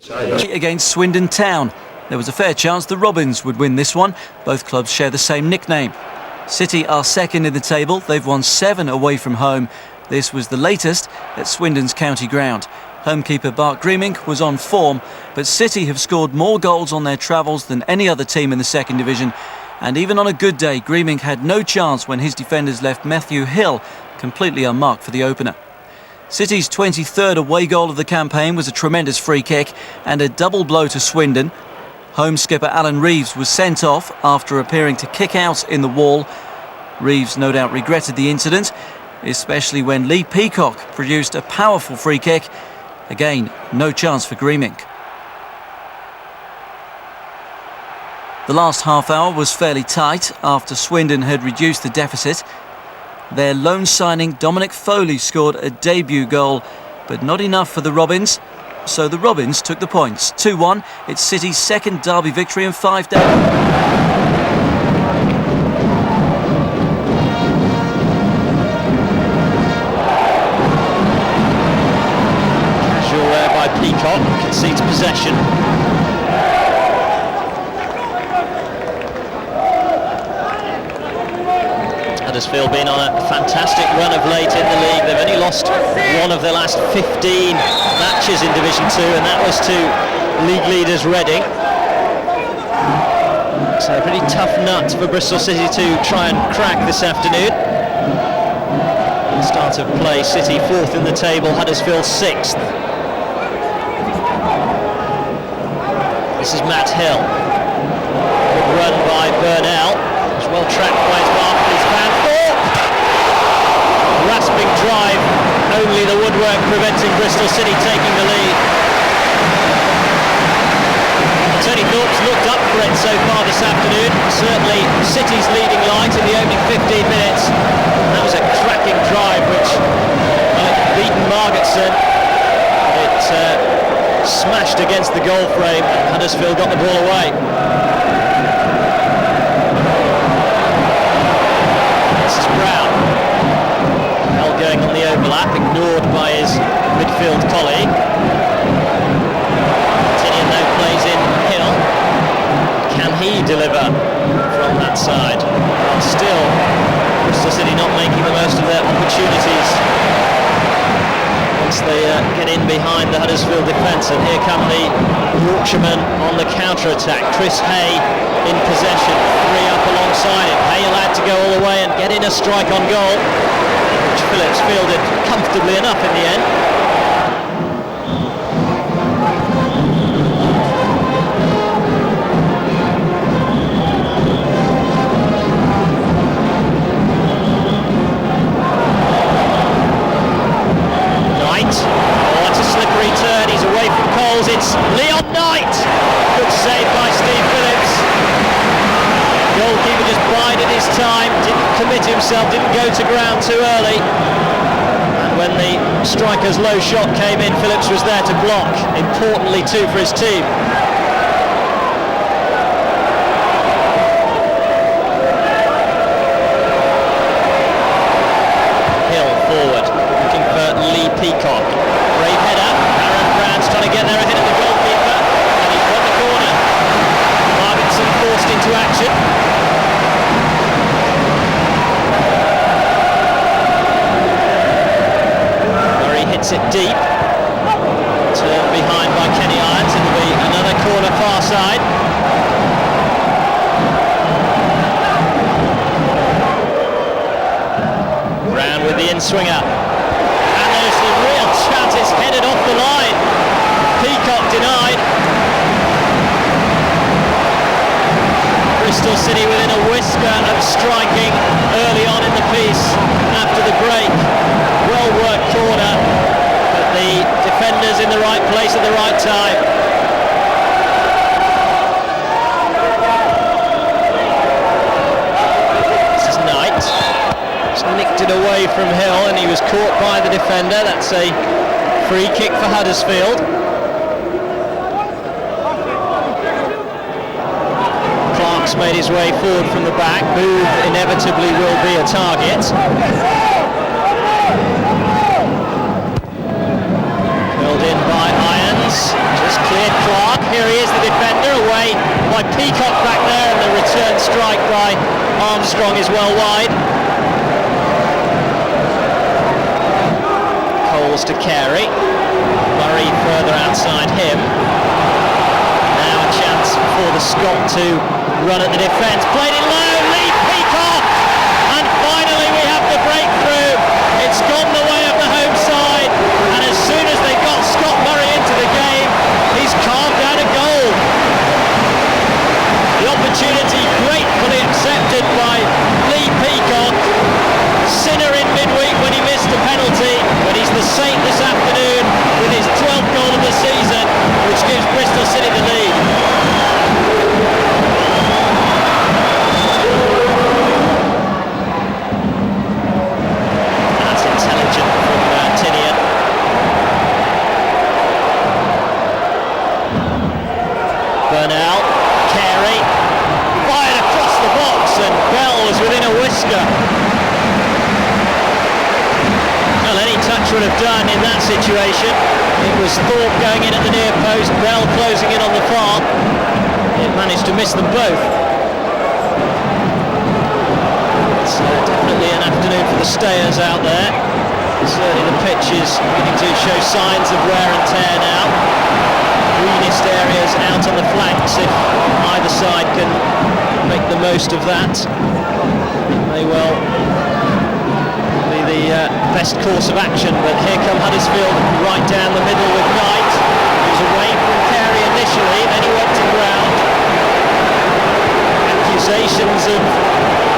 Against Swindon Town. There was a fair chance the Robins would win this one. Both clubs share the same nickname. City are second in the table. They've won 7 away from home. This was the latest at Swindon's county ground. Homekeeper Bart Griemink was on form, but City have scored more goals on their travels than any other team in the second division. And even on a good day, Griemink had no chance when his defenders left Matthew Hill completely unmarked for the opener. City's 23rd away goal of the campaign was a tremendous free kick and a double blow to Swindon. Home skipper Alan Reeves was sent off after appearing to kick out in the wall. Reeves no doubt regretted the incident, especially when Lee Peacock produced a powerful free kick. Again, no chance for Griemink. The last half hour was fairly tight after Swindon had reduced the deficit. Their loan signing Dominic Foley scored a debut goal, but not enough for the Robins. So the Robins took the points. 2-1, it's City's second derby victory in 5 days. Casual there by Peacock, concedes possession. Huddersfield been on a fantastic run of late in the league. They've only lost one of their last 15 matches in Division 2, and that was to league leaders Reading. So a pretty tough nut for Bristol City to try and crack this afternoon. Start of play, City 4th in the table, Huddersfield 6th. This is Matt Hill. Good run by Burnell. It's well tracked by his Barclays fan. Rasping drive, only the woodwork preventing Bristol City taking the lead. Tony Thorpe's looked up for it so far this afternoon. Certainly City's leading light in the opening 15 minutes. That was a cracking drive which beaten Margetson. It smashed against the goal frame. Huddersfield got the ball away. This is Brown. Going on the overlap, ignored by his midfield colleague. Tinian though plays in Hill. Can he deliver from that side? Well, still, Bristol City not making the most of their opportunities once they get in behind the Huddersfield defence. And here come the Yorkshiremen on the counter-attack. Chris Hay in possession, 3 up alongside him. Hay allowed to go all the way and get in a strike on goal, which Phillips fielded comfortably enough in the end. Knight, oh, it's a slippery turn, he's away from Coles, it's Leon Knight! Good save by Steve Phillips. Goalkeeper just bided his time, didn't commit himself, didn't go to ground too early. And when the striker's low shot came in, Phillips was there to block, importantly too for his team. Hill forward, looking for Lee Peacock. Brave header, Aaron Brown's trying to get there ahead of the goalkeeper, and he's got the corner. Margetson forced into action. Hits it deep, turned behind by Kenny Irons. It'll be another corner far side. Brown with the in-swinger, and there's the real chance. It's headed off the line. Peacock denied. Bristol City within a whisker of striking early on in the piece after the break. Well worked corner, but the defenders in the right place at the right time. This is Knight. Just nicked it away from Hill and he was caught by the defender. That's a free kick for Huddersfield. Clark's made his way forward from the back. Booth inevitably will be a target. Held in by Irons, just cleared. Clark, here he is, the defender, away by Peacock back there, and the return strike by Armstrong is well wide. Coles to Carey. Murray further outside him. Now a chance for the Scot to run at the defence. Played it low, Lee Peacock! And finally we have the breakthrough. It's gone the way of the home side, and as soon as they got Scott Murray into the game, he's carved out a goal. The opportunity gratefully accepted by Lee Peacock. Sinner in midweek when he missed a penalty, but he's the saint this afternoon with his 12th goal of the season, which gives Bristol City the lead. That's intelligent from Tinian. Burnell, Carey, fired across the box, and Bell was within a whisker. Well, any touch would have done in that situation. It was Thorpe going in at the near post, Bell closing in on the far. It managed to miss them both. It's definitely an afternoon for the stayers out there. Certainly the pitch is beginning to show signs of wear and tear now. Greenest areas out on the flanks if either side can make the most of that. It may well be the best course of action, but here come Huddersfield right down the middle with Knight. He was away from Carey initially, then he went to ground. Accusations of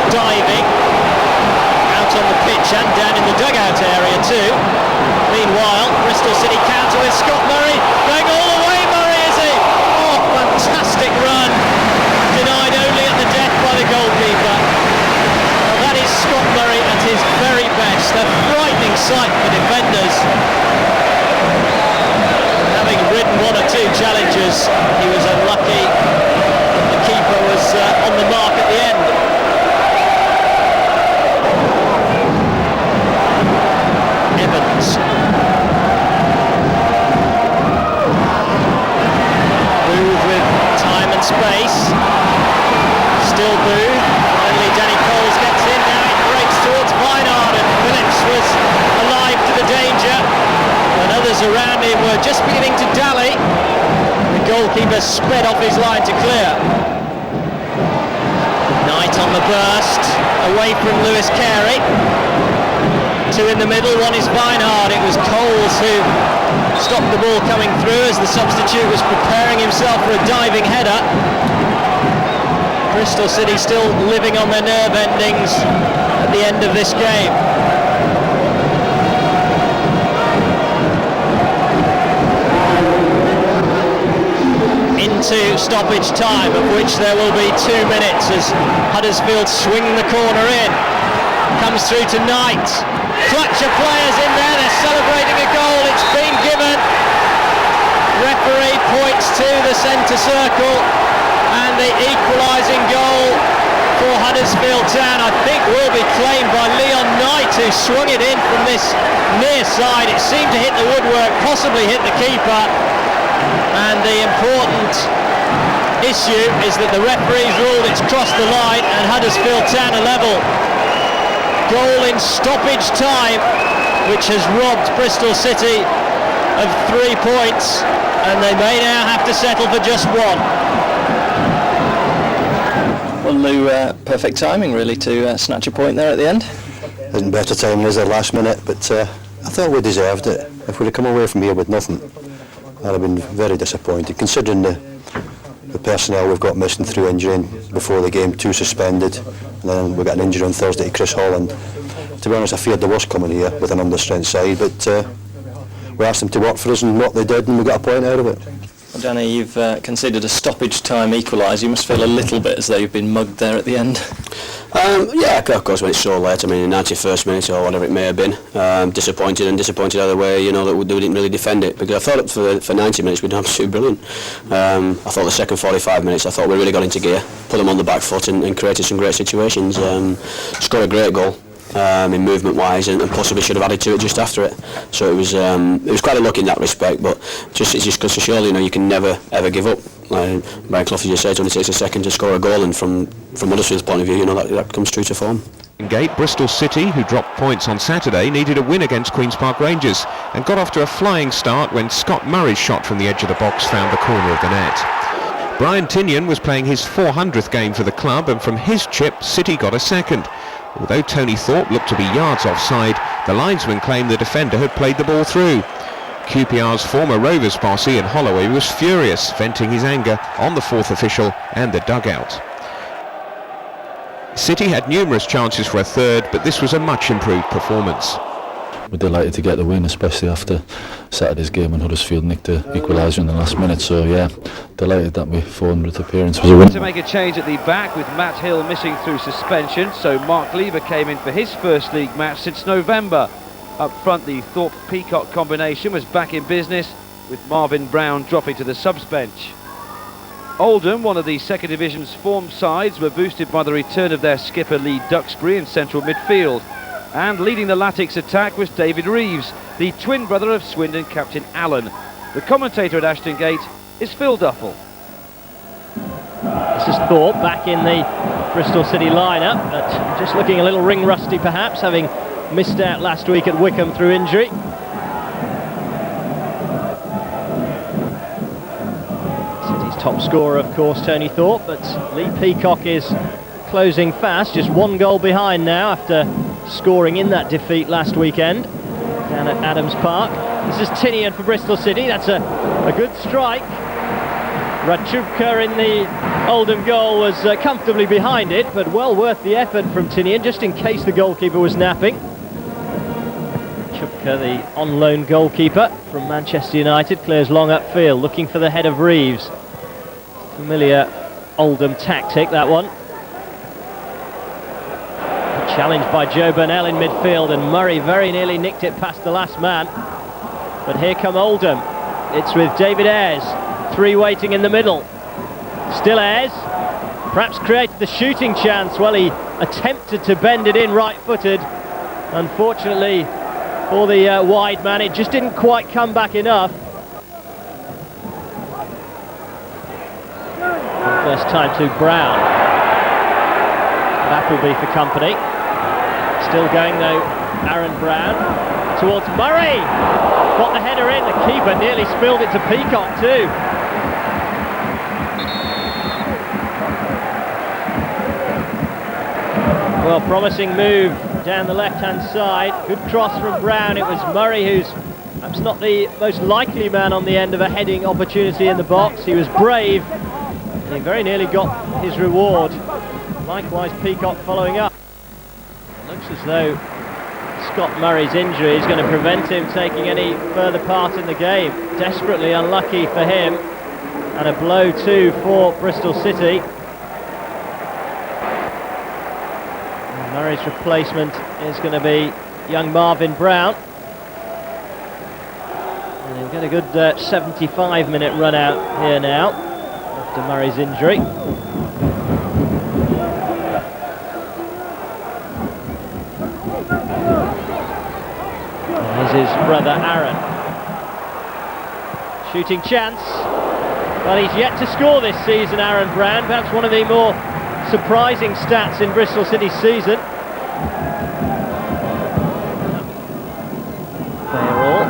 diving out on the pitch and down in the dugout area too. Meanwhile, Bristol City counter with Scott Murray, going all the way. Murray, is he? Oh, fantastic run, denied only at the death by the goalkeeper. Well, that is Scott Murray at his very best. A frightening sight for defenders. Having ridden one or two challenges, he was unlucky that the keeper was on the mark at the end. Evans. Booth with time and space. Still Booth. Finally Danny Coles gets in. Now it breaks towards Vinard, and Phillips was alive to the danger. And others around him were just beginning to dally. The goalkeeper sped off his line to clear. Knight on the burst. Away from Lewis Carey. Two in the middle, one is Vinard. It was Coles who stopped the ball coming through as the substitute was preparing himself for a diving header. Bristol City still living on their nerve endings at the end of this game. Into stoppage time, of which there will be 2 minutes as Huddersfield swing the corner in. Comes through to Knight. Clutch of players in there, they're celebrating a goal, it's been given. Referee points to the centre circle, and the equalising goal for Huddersfield Town, I think, will be claimed by Leon Knight, who swung it in from this near side. It seemed to hit the woodwork, possibly hit the keeper, and the important issue is that the referee's ruled it's crossed the line and Huddersfield Town are level. Goal in stoppage time, which has robbed Bristol City of 3 points, and they may now have to settle for just one. Well, Lou, perfect timing really to snatch a point there at the end. Isn't better timing as the last minute, but I thought we deserved it. If we'd have come away from here with nothing, I'd have been very disappointed, considering the personnel we've got missing through injury, and before the game 2 suspended, and then we got an injury on Thursday to Chris Holland. To be honest, I feared the worst coming here with an understrength side, but we asked them to work for us, and what they did, and we got a point out of it. Well, Danny, you've considered a stoppage time equaliser. You must feel a little bit as though you've been mugged there at the end. Yeah, of course, when it's so late, I mean, in the 91st minute or whatever it may have been, disappointed either way, you know, that we didn't really defend it, because I thought for 90 minutes we'd done absolutely brilliant. I thought the second 45 minutes, I thought we really got into gear, put them on the back foot and created some great situations, scored a great goal. in movement-wise, and possibly should have added to it just after it. So it was quite a luck in that respect, but it just goes to show, you can never ever give up. Brian Clough, as you said, it only takes a second to score a goal, and from Huddersfield's point of view, that comes true to form. Gate, Bristol City, who dropped points on Saturday, needed a win against Queen's Park Rangers and got off to a flying start when Scott Murray's shot from the edge of the box found the corner of the net. Brian Tinian was playing his 400th game for the club, and from his chip, City got a second. Although Tony Thorpe looked to be yards offside, the linesman claimed the defender had played the ball through. QPR's former Rovers boss Ian Holloway was furious, venting his anger on the fourth official and the dugout. City had numerous chances for a third, but this was a much improved performance. We're delighted to get the win, especially after Saturday's game when Huddersfield nicked the equaliser in the last minute. So yeah, delighted that my 400th appearance was a win. To make a change at the back with Matt Hill missing through suspension, so Mark Lever came in for his first league match since November. Up front, the Thorpe-Peacock combination was back in business, with Marvin Brown dropping to the subs bench. Oldham, one of the second division's form sides, were boosted by the return of their skipper Lee Duxbury in central midfield. And leading the Latics attack was David Reeves, the twin brother of Swindon captain Allen. The commentator at Ashton Gate is Phil Duffel. This is Thorpe back in the Bristol City lineup, but just looking a little ring rusty perhaps, having missed out last week at Wickham through injury. City's top scorer, of course, Tony Thorpe, but Lee Peacock is closing fast, just one goal behind now after scoring in that defeat last weekend down at Adams Park. This is Tinian for Bristol City. That's a good strike. Radchukka in the Oldham goal was comfortably behind it, but well worth the effort from Tinian, just in case the goalkeeper was napping. Radchukka, the on-loan goalkeeper from Manchester United, clears long upfield, looking for the head of Reeves. Familiar Oldham tactic, that one. Challenged by Joe Burnell in midfield, and Murray very nearly nicked it past the last man. But here come Oldham. It's with David Ayres, three waiting in the middle. Still Ayres, perhaps created the shooting chance. Well, he attempted to bend it in right-footed. Unfortunately for the wide man, it just didn't quite come back enough. First time to Brown. Appleby for company. Still going though, Aaron Brown towards Murray. Got the header in, the keeper nearly spilled it to Peacock too. Well, promising move down the left-hand side. Good cross from Brown. It was Murray, who's perhaps not the most likely man on the end of a heading opportunity in the box. He was brave, and he very nearly got his reward. Likewise, Peacock following up. Looks as though Scott Murray's injury is going to prevent him taking any further part in the game. Desperately unlucky for him, and a blow too for Bristol City. And Murray's replacement is going to be young Marvin Brown. And he'll get a good 75-minute run out here now after Murray's injury. His brother Aaron. Shooting chance. Well, he's yet to score this season, Aaron Brown. Perhaps one of the more surprising stats in Bristol City's season. Fairall.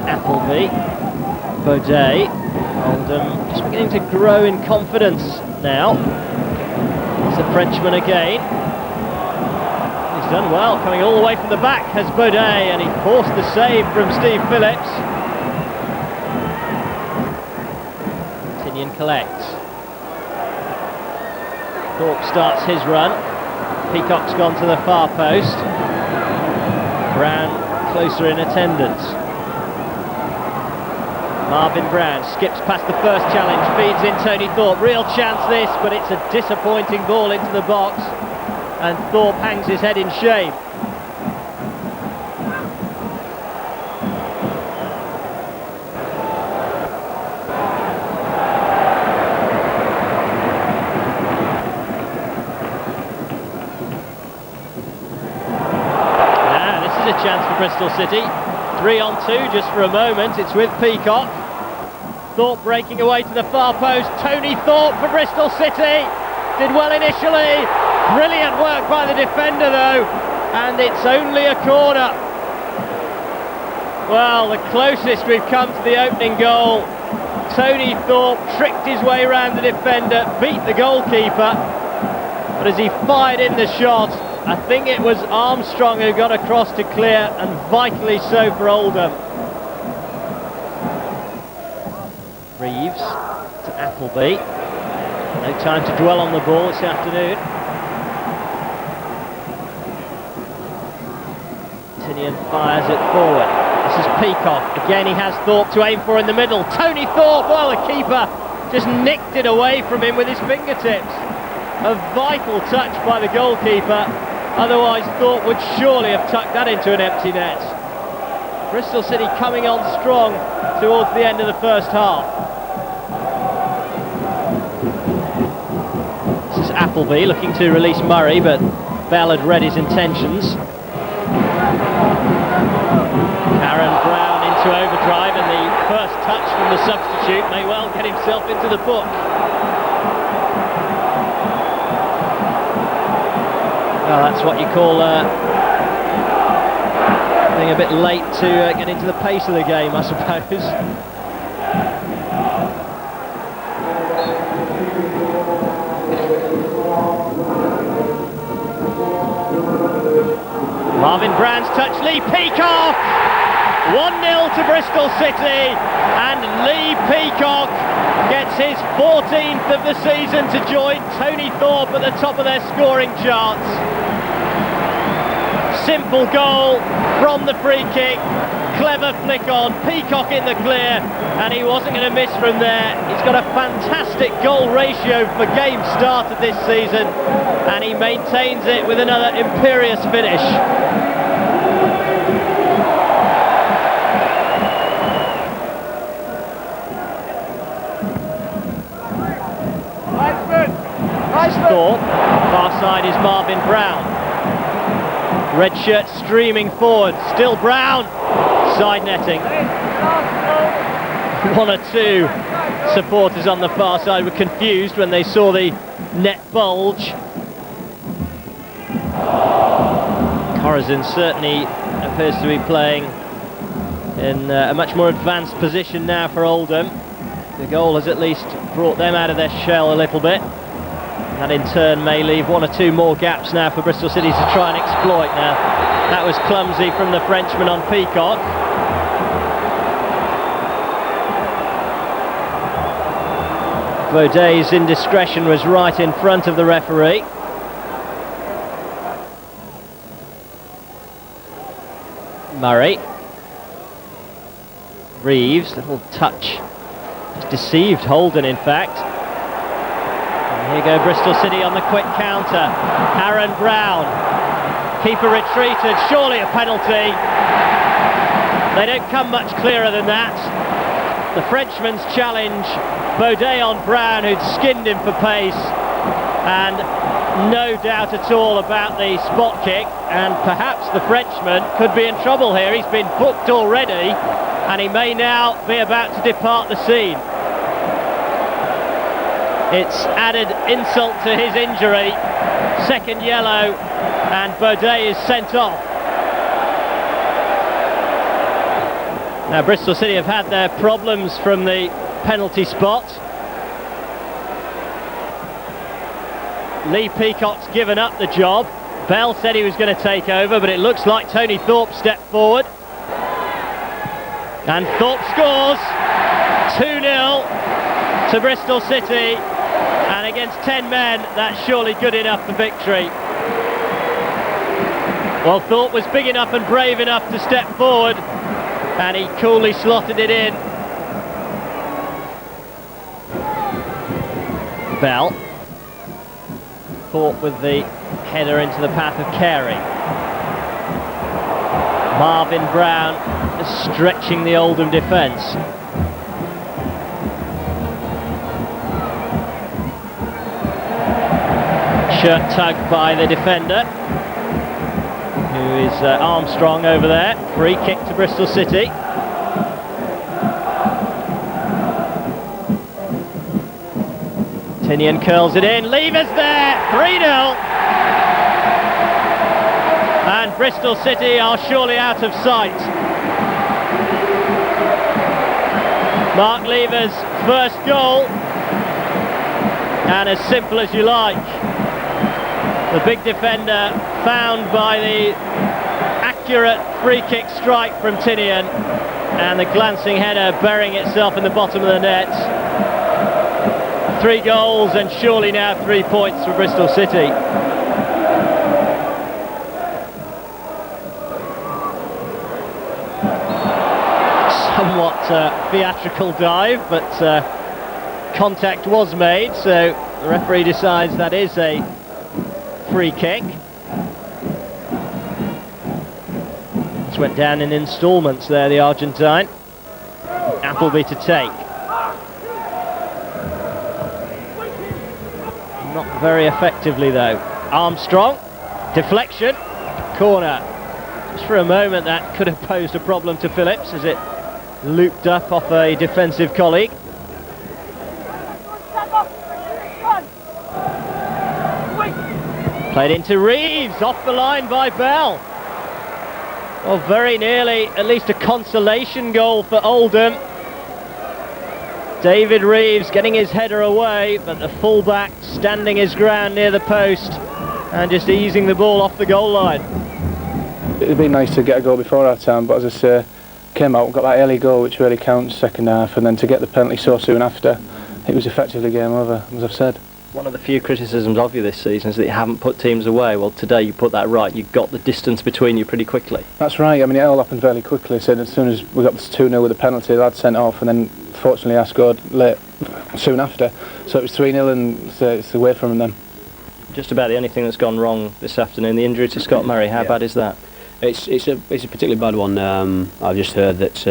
Appleby. Baudet. Oldham just beginning to grow in confidence now. It's the Frenchman again. He's done well, coming all the way from the back has Baudet, and he forced the save from Steve Phillips. Tinian collects. Thorpe starts his run. Peacock's gone to the far post. Brown closer in attendance. Marvin Brown skips past the first challenge, feeds in Tony Thorpe. Real chance this, but it's a disappointing ball into the box. And Thorpe hangs his head in shame. for Bristol City. 3-on-2 just for a moment. It's with Peacock. Thorpe breaking away to the far post. Tony Thorpe for Bristol City. Did well initially. Brilliant work by the defender though. And it's only a corner. Well, the closest we've come to the opening goal. Tony Thorpe tricked his way around the defender, beat the goalkeeper. But as he fired in the shot, I think it was Armstrong who got across to clear, and vitally so for Oldham. Reeves to Appleby. No time to dwell on the ball this afternoon. Tinian fires it forward. This is Peacock. Again, he has Thorpe to aim for in the middle. Tony Thorpe, well, the keeper just nicked it away from him with his fingertips. A vital touch by the goalkeeper. Otherwise, Thorpe would surely have tucked that into an empty net. Bristol City coming on strong towards the end of the first half. This is Appleby looking to release Murray, but Bell had read his intentions. Aaron Brown into overdrive, and the first touch from the substitute may well get himself into the book. Well, that's what you call being a bit late to get into the pace of the game, I suppose. Marvin Brand's touch, Lee Peacock! 1-0 to Bristol City, and Lee Peacock gets his 14th of the season to join Tony Thorpe at the top of their scoring charts. Simple goal from the free kick, clever flick on, Peacock in the clear, and he wasn't going to miss from there. He's got a fantastic goal ratio for games started this season, and he maintains it with another imperious finish. Thorpe, far side is Marvin Brown. Red shirt streaming forward, still Brown, side netting. One or two supporters on the far side were confused when they saw the net bulge. Corazin certainly appears to be playing in a much more advanced position now for Oldham. The goal has at least brought them out of their shell a little bit. That in turn may leave one or two more gaps now for Bristol City to try and exploit. Now, that was clumsy from the Frenchman on Peacock. Baudet's indiscretion was right in front of the referee. Murray. Reeves, little touch. Just deceived Holden, in fact. Here go Bristol City on the quick counter. Aaron Brown. Keeper retreated, surely a penalty. They don't come much clearer than that. The Frenchman's challenge, Baudet on Brown, who'd skinned him for pace. And no doubt at all about the spot kick. And perhaps the Frenchman could be in trouble here. He's been booked already, and he may now be about to depart the scene. It's added insult to his injury. Second yellow, and Baudet is sent off. Now Bristol City have had their problems from the penalty spot. Lee Peacock's given up the job. Bell said he was going to take over, but it looks like Tony Thorpe stepped forward. And Thorpe scores. 2-0 to Bristol City. And against 10 men, that's surely good enough for victory. Well, Thorpe was big enough and brave enough to step forward, and he coolly slotted it in. Bell. Thorpe with the header into the path of Carey. Marvin Brown stretching the Oldham defence. Shirt tugged by the defender. who is Armstrong over there. Free kick to Bristol City. Tinian curls it in, Lever's there, 3-0. And Bristol City are surely out of sight. Mark Lever's first goal, and as simple as you like. The big defender found by the accurate free kick strike from Tinian, and the glancing header burying itself in the bottom of the net. 3 goals and surely now 3 points for Bristol City. Somewhat theatrical dive, but contact was made, so the referee decides that is a free kick. This went down in instalments there, the Argentine. Appleby to take. Not very effectively though. Armstrong, deflection, corner. Just for a moment that could have posed a problem to Phillips as it looped up off a defensive colleague. Played into Reeves, off the line by Bell. Well, very nearly at least a consolation goal for Oldham. David Reeves getting his header away, but the fullback standing his ground near the post and just easing the ball off the goal line. It'd be nice to get a goal before our time, but as I say, came out, got that early goal which really counts second half, and then to get the penalty so soon after, it was effectively game over, as I've said. One of the few criticisms of you this season is that you haven't put teams away. Well, today you put that right. You got the distance between you pretty quickly. That's right. I mean, it all happened fairly quickly. So as soon as we got this 2-0 with the penalty, the lad sent off, and then fortunately I scored late, soon after. So it was 3-0, and it's away from them. Just about the only thing that's gone wrong this afternoon, the injury to Scott Murray. How bad is that? It's a particularly bad one. I've just heard that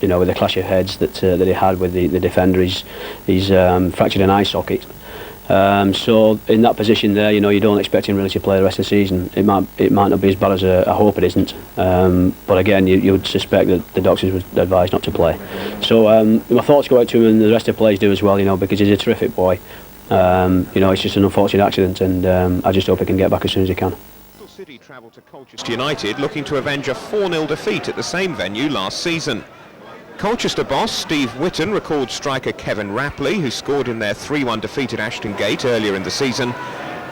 with the clash of heads that he had with the defender, he's fractured an eye socket. So in that position there, you don't expect him really to play the rest of the season. It might not be as bad as I hope it isn't. But again, you would suspect that the doctors would advise not to play. So my thoughts go out to him, and the rest of the players do as well. Because he's a terrific boy. It's just an unfortunate accident, and I just hope he can get back as soon as he can. Bristol City travelled to Colchester United, looking to avenge a 4-0 defeat at the same venue last season. Colchester boss Steve Whitton recalled striker Kevin Rapley, who scored in their 3-1 defeat at Ashton Gate earlier in the season,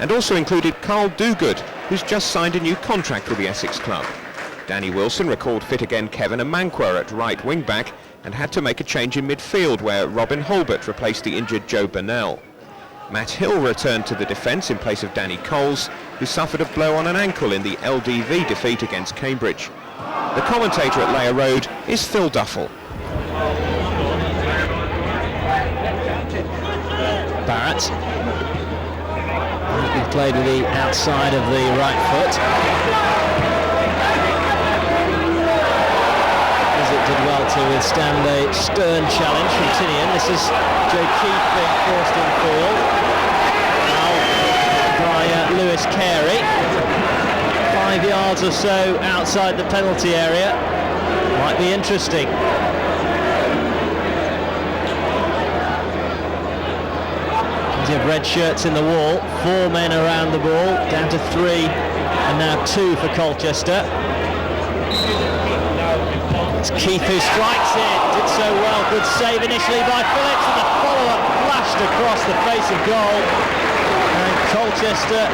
and also included Carl Dogood, who's just signed a new contract with the Essex club. Danny Wilson recalled fit again Kevin Amankwa at right wing-back and had to make a change in midfield where Robin Holbert replaced the injured Joe Burnell. Matt Hill returned to the defence in place of Danny Coles, who suffered a blow on an ankle in the LDV defeat against Cambridge. The commentator at Layer Road is Phil Duffel. Barrett. He played with the outside of the right foot. As it did well to withstand a stern challenge from Tinian. This is Joe Keefe being forced infield. Now by Lewis Carey. 5 yards or so outside the penalty area. Might be interesting. Of red shirts in the wall, 4 men around the ball, down to 3 and now 2 for Colchester. It's Keith who strikes it, did so well, good save initially by Phillips, and the follow-up flashed across the face of goal, and Colchester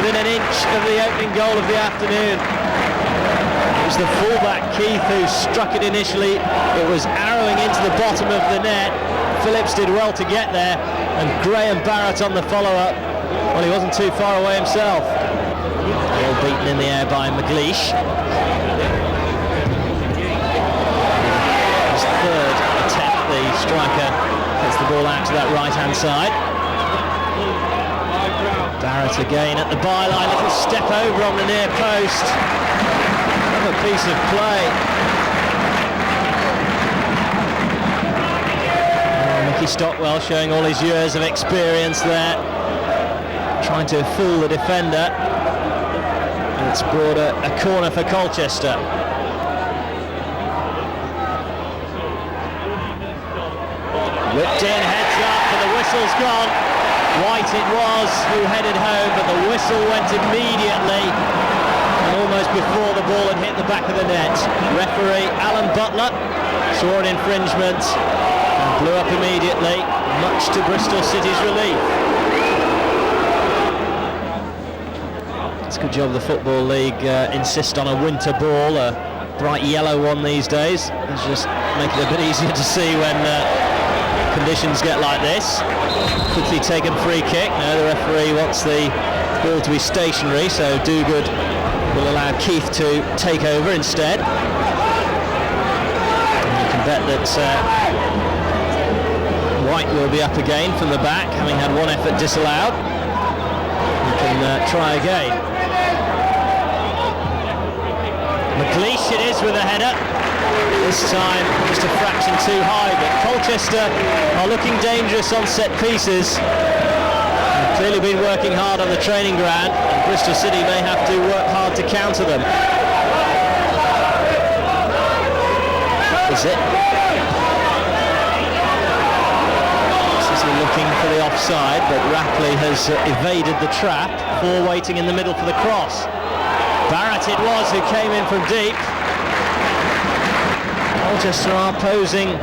within an inch of the opening goal of the afternoon. It was the fullback Keith who struck it initially. It was arrowing into the bottom of the net. Phillips did well to get there, and Graham Barrett on the follow-up. Well, he wasn't too far away himself. Ball beaten in the air by McLeish. His third attempt, the striker gets the ball out to that right-hand side. Barrett again at the byline, little step over on the near post. Another piece of play. Stockwell showing all his years of experience there, trying to fool the defender. It's brought a corner for Colchester. Whipped in, heads up, and the whistle's gone. White it was who headed home, but the whistle went immediately, and almost before the ball had hit the back of the net. Referee Alan Butler saw an infringement and blew up immediately, much to Bristol City's relief. It's a good job the Football League insist on a winter ball, a bright yellow one these days. It's just make it a bit easier to see when conditions get like this. Quickly taken free kick. No, the referee wants the ball to be stationary, so Dogood will allow Keith to take over instead. And you can bet that White will be up again from the back, having had one effort disallowed. He can try again. McLeish it is with a header. This time just a fraction too high, but Colchester are looking dangerous on set pieces. They've clearly been working hard on the training ground, and Bristol City may have to work hard to counter them. Is it? City looking for the offside, but Rapley has evaded the trap. Four waiting in the middle for the cross. Barrett it was who came in from deep. Colchester are posing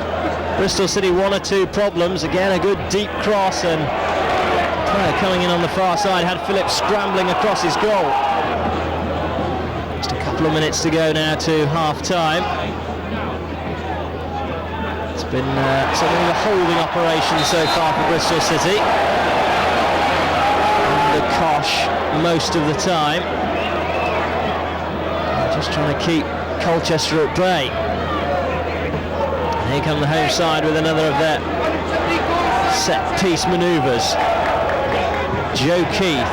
Bristol City one or two problems. Again, a good deep cross, and coming in on the far side had Phillips scrambling across his goal. Just a couple of minutes to go now to half-time. It's been something of a holding operation so far for Bristol City. Under Kosh most of the time. Just trying to keep Colchester at bay. And here come the home side with another of their set-piece manoeuvres. Joe Keith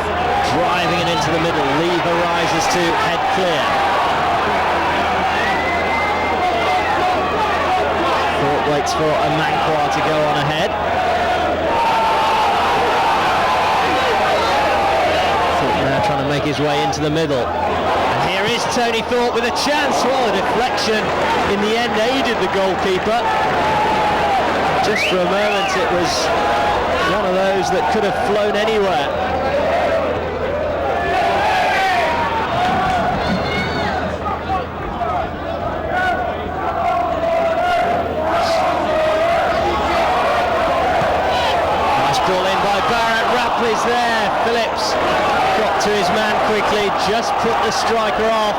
driving it into the middle. Lever rises to head clear. Thorpe waits for Amankwa to go on ahead. Thorpe now trying to make his way into the middle. And here is Tony Thorpe with a chance. Well, a deflection in the end aided the goalkeeper. Just for a moment it was one of those that could have flown anywhere. Nice ball in by Barrett. Rapley's there. Phillips got to his man quickly, just put the striker off.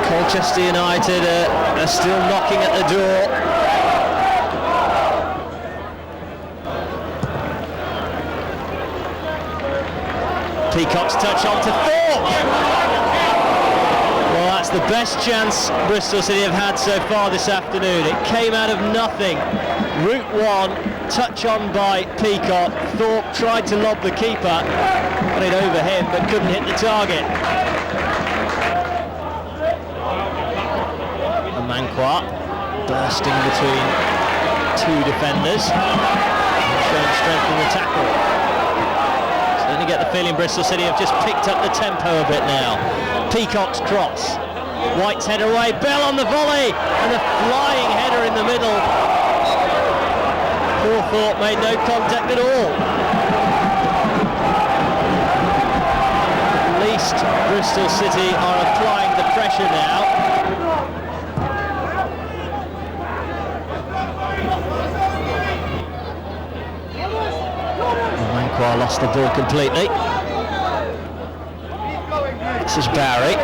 Colchester United are still knocking at the door. Peacock's touch on to Thorpe. Well, that's the best chance Bristol City have had so far this afternoon. It came out of nothing. Route one, touch on by Peacock. Thorpe tried to lob the keeper, got it over him, but couldn't hit the target. Amankwa bursting between two defenders, showing strength in the tackle. Certainly get the feeling Bristol City have just picked up the tempo a bit now. Peacock's cross. White's header away. Bell on the volley, and a flying header in the middle. Poor Thorpe made no contact at all. At least Bristol City are applying the pressure now. Amankwa lost the ball completely. This is Barry.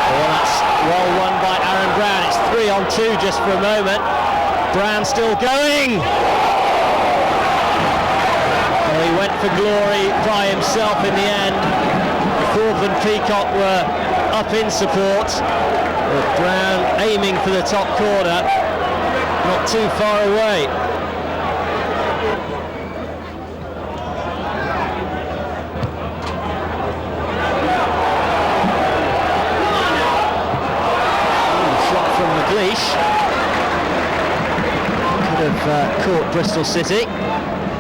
Oh, that's well won by Aaron Brown. It's 3-on-2 just for a moment. Brown still going. Well, he went for glory by himself in the end. Thorpe and Peacock were up in support. But Brown aiming for the top corner. Not too far away. Could have caught Bristol City.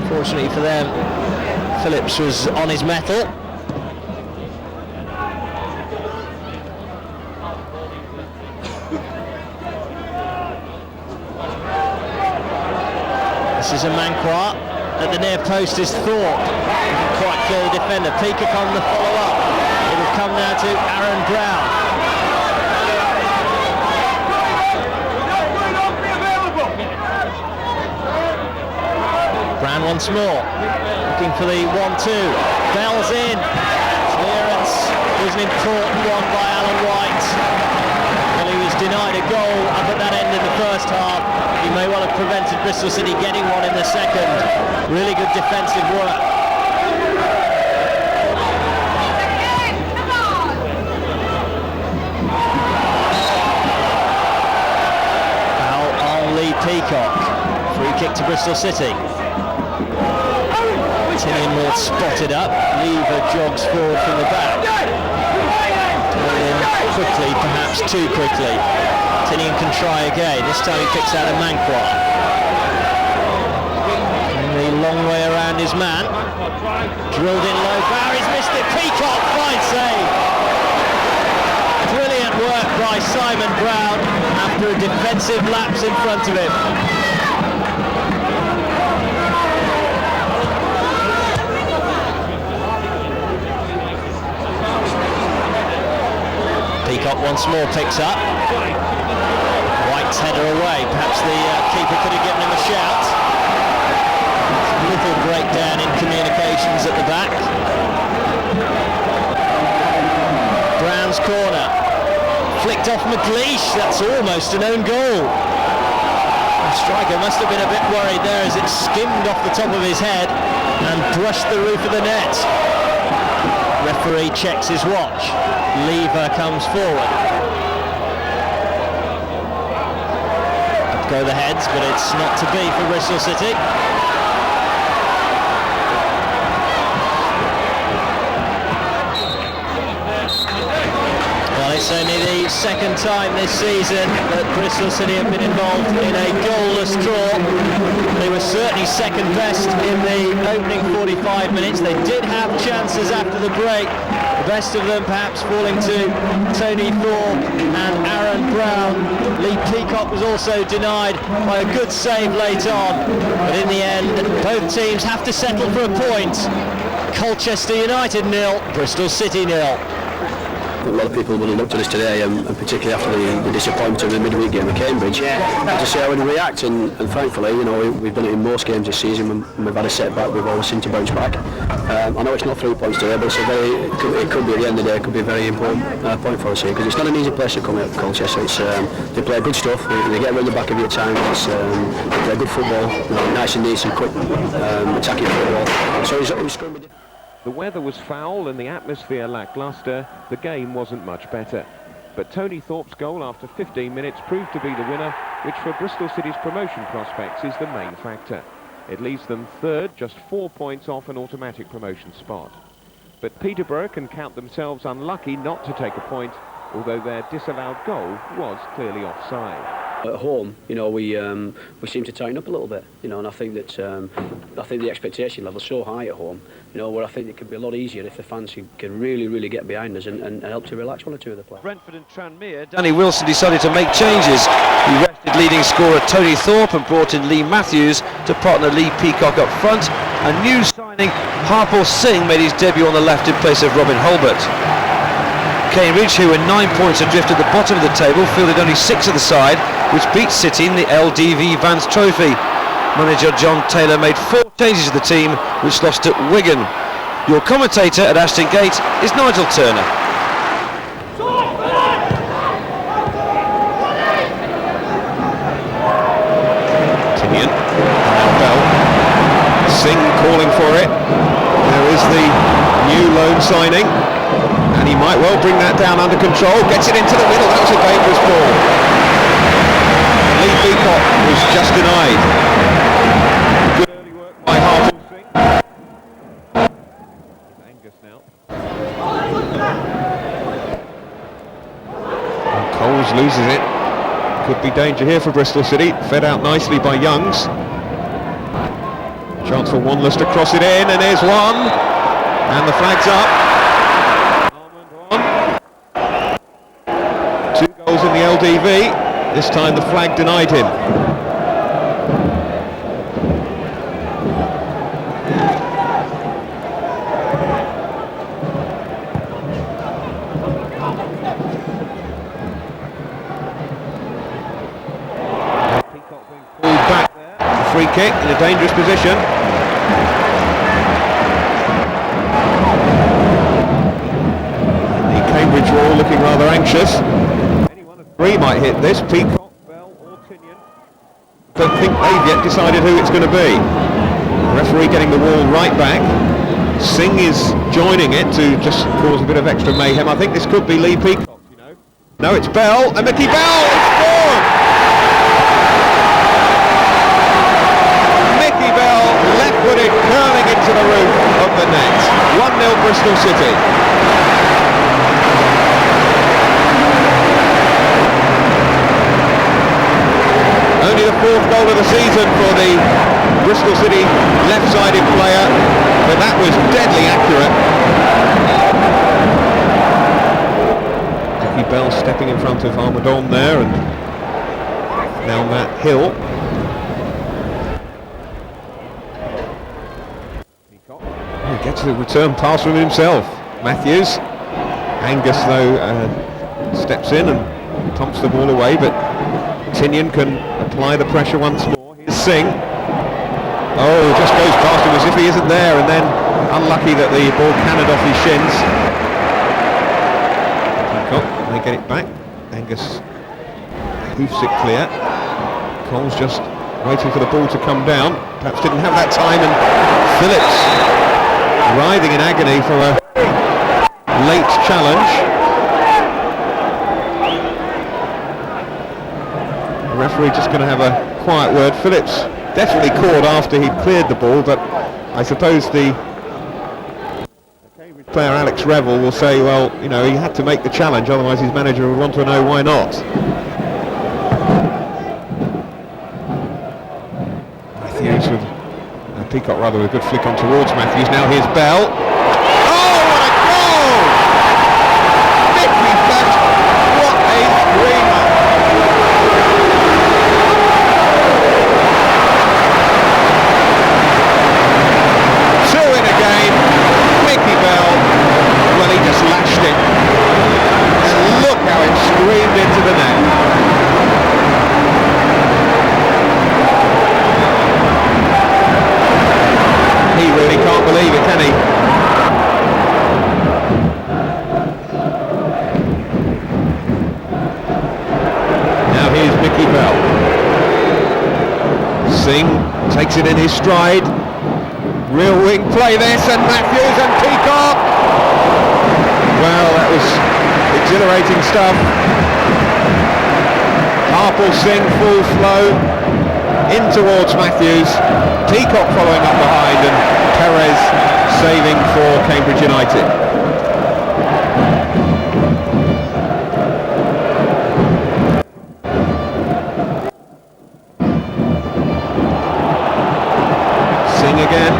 Fortunately for them, Phillips was on his mettle. This is a Manquart. At the near post is Thorpe. Quite clear defender. Peacock on the follow-up. It will come now to Aaron Brown. Brown once more. Looking for the 1-2. Bell's in. Clearance was an important one by Alan White. Well, he was denied a goal up at that end in the first half. He may well have prevented Bristol City getting one in the second. Really good defensive work. Foul on Lee Peacock. Free kick to Bristol City. Tinian spotted up. Lever jogs forward from the back. Quickly, perhaps too quickly. Tinian can try again. This time he picks out a Manquart. The long way around his man. Drilled in low. Barry's missed it. Peacock, fine save. Brilliant work by Simon Brown after a defensive lapse in front of him. Peacock once more picks up. White's header away. Perhaps the keeper could have given him a shout. A little breakdown in communications at the back. Brown's corner. Flicked off McLeish. That's almost an own goal. The striker must have been a bit worried there as it skimmed off the top of his head and brushed the roof of the net. Referee checks his watch. Lever comes forward. Up go the heads, but it's not to be for Bristol City. Well, it's only the second time this season that Bristol City have been involved in a goalless draw. They were certainly second best in the opening 45 minutes. They did have chances after the break. The best of them perhaps falling to Tony Thorpe and Aaron Brown. Lee Peacock was also denied by a good save late on. But in the end, both teams have to settle for a point. Colchester United 0, Bristol City 0. A lot of people would have looked at us today, and particularly after the disappointment of the midweek game at Cambridge, to see how we react. And thankfully, you know, we've done it in most games this season. When we've had a setback, we've always seemed to bounce back. I know it's not 3 points today, but it could be at the end of the day. It could be a very important point for us here, because it's not an easy place to come out, Colchester. They play good stuff. They get around the back of your time. They play good football, you know, nice and neat and quick attacking football. So it's going to be. The weather was foul and the atmosphere lacklustre. The game wasn't much better. But Tony Thorpe's goal after 15 minutes proved to be the winner, which for Bristol City's promotion prospects is the main factor. It leaves them third, just 4 points off an automatic promotion spot. But Peterborough can count themselves unlucky not to take a point, although their disallowed goal was clearly offside. At home, you know, we seem to tighten up a little bit, you know, and I think that the expectation level's so high at home, you know, where I think it could be a lot easier if the fans can really get behind us and help to relax one or two of the players. Brentford and Tranmere. Danny Wilson decided to make changes. He rested leading scorer Tony Thorpe and brought in Lee Matthews to partner Lee Peacock up front. A new signing, Harpal Singh, made his debut on the left in place of Robin Hulbert. Cambridge, who were 9 points adrift at the bottom of the table, fielded only 6 of the side, which beat City in the LDV Vance Trophy. Manager John Taylor made 4 changes to the team, which lost at Wigan. Your commentator at Ashton Gate is Nigel Turner. Tinian, now Bell. Singh calling for it. There is the new loan signing. And he might well bring that down under control. Gets it into the middle. That was a dangerous ball. Lee Peacock was just denied. Good early work by Harpal Singh. Angus now. And Coles loses it. Could be danger here for Bristol City. Fed out nicely by Youngs. Chance for Wanless to cross it in, and here's one. And the flag's up. On. 2 goals in the LDV. This time the flag denied him. Free kick in a dangerous position. The Cambridge were all looking rather anxious. Any one of 3 might hit this. Peacock, Bell or Tinian. Don't think they've yet decided who it's going to be. The referee getting the wall right back. Singh is joining it to just cause a bit of extra mayhem. I think this could be Lee Peacock, you know. No, it's Bell, and Mickey Bell has scored! Left-footed, curling into the roof of the net. 1-0 Bristol City. Only the 4th goal of the season for the Bristol City left-sided player, but that was deadly accurate. Mickey Bell stepping in front of Armadon there, and now Matt Hill. Gets the return pass from himself. Matthews. Angus though steps in and pumps the ball away, but Tinian can apply the pressure once more. Here's Singh. Oh, just goes past him as if he isn't there, and then unlucky that the ball cannoned off his shins. They get it back. Angus hoofs it clear. Cole's just waiting for the ball to come down. Perhaps didn't have that time, and Phillips writhing in agony for a late challenge. The referee just going to have a quiet word. Phillips definitely caught after he'd cleared the ball, but I suppose the Cambridge player Alex Revel will say, well, you know, he had to make the challenge, otherwise his manager would want to know why not. Matthews with Peacock rather a good flick on towards Matthews. Now here's Bell. Oh, what a goal! Mickey Bell, what a screamer! Two in again. Mickey Bell. Well, he just lashed it. And look how it screamed into the net. He really can't believe it, can he? Now here's Mickey Bell. Singh takes it in his stride. Real wing play this, and Matthews and Peacock. Well, that was exhilarating stuff. Harpal Singh full flow in towards Matthews. Peacock following up behind, and Perez saving for Cambridge United. Singh again.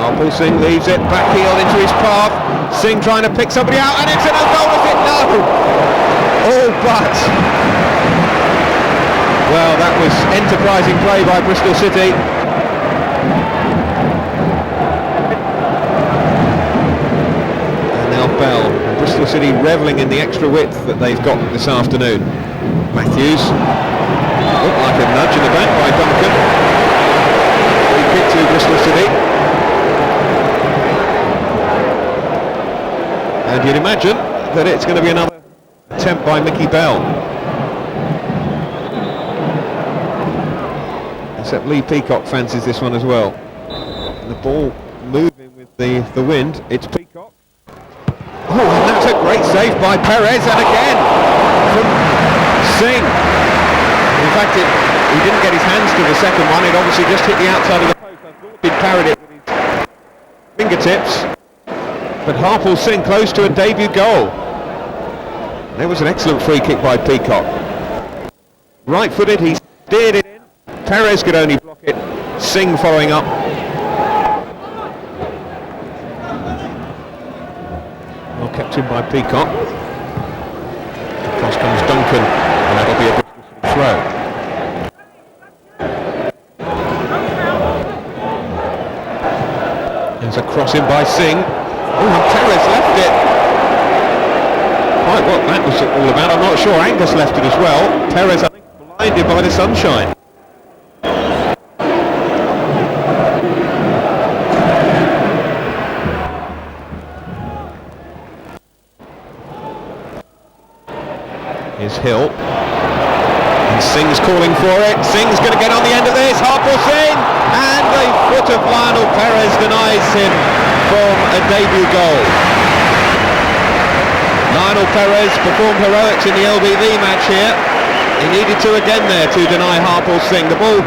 Harpal Singh leaves it, back heel into his path. Singh trying to pick somebody out, and it's an own goal, is it? No! All but. Well, that was enterprising play by Bristol City. And now Bell. Bristol City revelling in the extra width that they've got this afternoon. Matthews. Looked like a nudge in the back by Duncan. Free kick to Bristol City. And you'd imagine that it's going to be another attempt by Mickey Bell. Except Lee Peacock fancies this one as well. And the ball moving with the wind. It's Peacock. Oh, and that's a great save by Perez, and again from Singh. In fact, he didn't get his hands to the second one. It obviously just hit the outside of the post. I thought he'd parried it with his fingertips. But Harpal Singh close to a debut goal. There was an excellent free kick by Peacock. Right-footed, he steered it in. Perez could only block Singh following up. Well kept in by Peacock. Across comes Duncan, and that'll be a Bristol City throw. There's a cross in by Singh. Oh, and Perez left it. Quite what that was all about, I'm not sure. Angus left it as well. Perez, I think, blinded by the sunshine. Here's Hill. And Singh's calling for it. Singh's going to get on the end of this. Harpal Singh! And the foot of Lionel Perez denies him from a debut goal. Lionel Perez performed heroics in the LBV match here. He needed to again there to deny Harpal Singh. The ball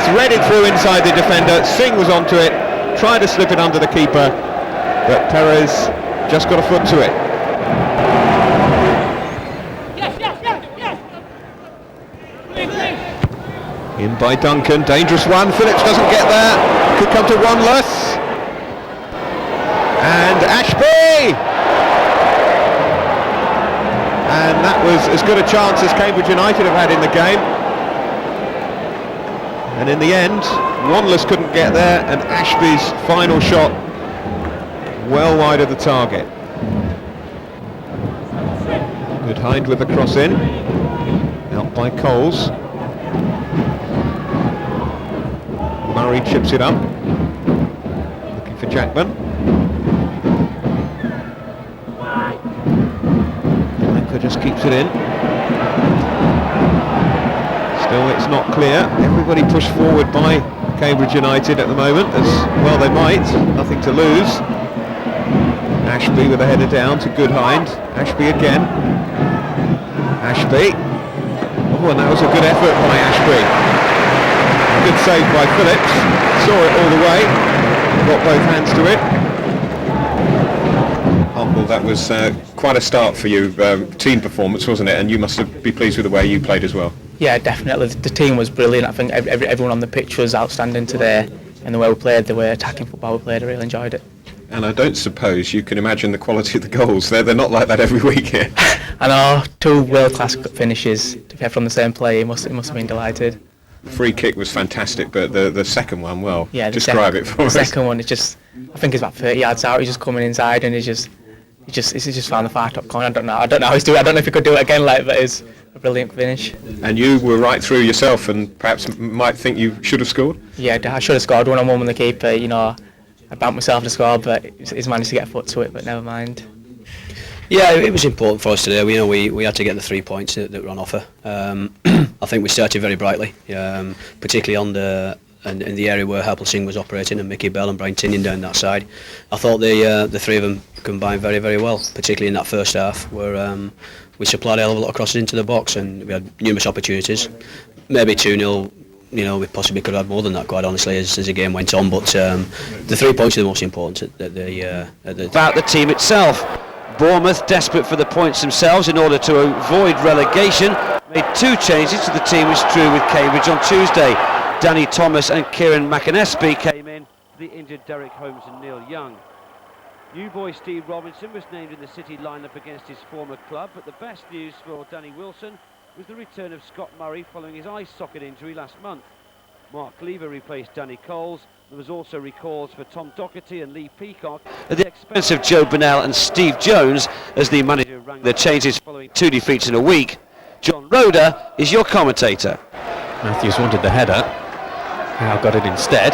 threaded through inside the defender. Singh was onto it, tried to slip it under the keeper, but Perez just got a foot to it. In by Duncan, dangerous one. Phillips doesn't get there. Could come to Wanless. And Ashby! And that was as good a chance as Cambridge United have had in the game. And in the end, Wanless couldn't get there, and Ashby's final shot well wide of the target. Good Hind with the cross in. Out by Coles. Murray chips it up. Looking for Jackman. Anchor just keeps it in. Still it's not clear. Everybody pushed forward by Cambridge United at the moment, as well they might. Nothing to lose. Ashby with a header down to Good Hind. Ashby again. Ashby. Oh, and that was a good effort by Ashby. Good save by Phillips. Saw it all the way. Got both hands to it. Harpal, that was quite a start for you, team performance, wasn't it? And you must be pleased with the way you played as well. Yeah, definitely. The team was brilliant. I think everyone on the pitch was outstanding today, and the way we played, the way attacking football we played, I really enjoyed it. And I don't suppose you can imagine the quality of the goals. They're not like that every week here. I know, 2 world-class finishes to be from the same play. He must have been delighted. The free kick was fantastic, but the second one, well, yeah, describe it for us. The second one, I think it's about 30 yards out. He's just coming inside, and he's just found the far top corner. I don't know how he's doing. I don't know if he could do it again, but it was a brilliant finish. And you were right through yourself, and perhaps might think you should have scored. Yeah, I should have scored 1-on-1 with the keeper. You know, I banked myself to score, but he's managed to get a foot to it. But never mind. Yeah, it was important for us today. We had to get the 3 points that were on offer. I think we started very brightly, particularly in the area where Harpal Singh was operating, and Mickey Bell and Brian Tinian down that side. I thought the three of them combined very, very well, particularly in that first half, where we supplied a hell of a lot of crosses into the box, and we had numerous opportunities. Maybe 2-0. We possibly could have had more than that, quite honestly, as the game went on. But the 3 points are the most important. About the team itself. Bournemouth, desperate for the points themselves in order to avoid relegation, made 2 changes to the team which drew with Cambridge on Tuesday. Danny Thomas and Kieran McAnespie came in for the injured Derek Holmes and Neil Young. New boy Steve Robinson was named in the City lineup against his former club, but the best news for Danny Wilson was the return of Scott Murray following his eye socket injury last month. Mark Lever replaced Danny Coles. There was also recalls for Tom Docherty and Lee Peacock at the expense of Joe Burnell and Steve Jones as the manager rang the changes following 2 defeats in a week. John Roeder is your commentator. Matthews wanted the header. Now got it instead.